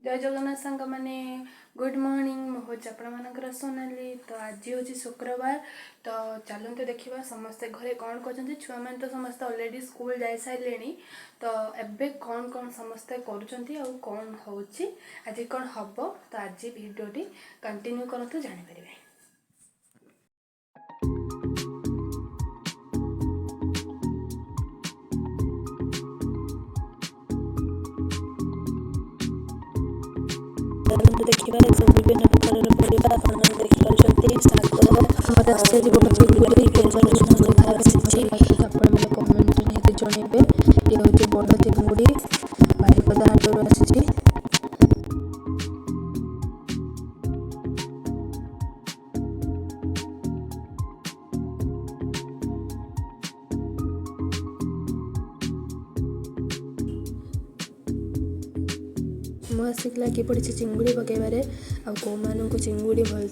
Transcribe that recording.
जय जगन्नाथ सांग मैंने गुड मॉर्निंग मुझे आपंकर सोनाली। तो आज हूँ शुक्रवार। तो चलते देखा समस्ते घरे कौन कर छुआ मैंने तो समस्ते अलरेडी स्कूल जा सारे। तो एबे कौन कौन समस्ते कर कौन हो आज कौन हम तो आज भिडियोटी कंटिन्यू करतु जानीपर। देखा सब विभिन्न प्रकार परिवार देखिए कमेंट निहती जनइबे। ये हूँ बड़ चिंगुड़ी बारिपदा हाटू आसी। ମୁଁ ଆସିକି ଲାଗି ପଡ଼ିଛି ଚିଙ୍ଗୁଡ଼ି ପକାଇବାରେ। ଆଉ କେଉଁମାନଙ୍କୁ ଚିଙ୍ଗୁଡ଼ି ଭଲ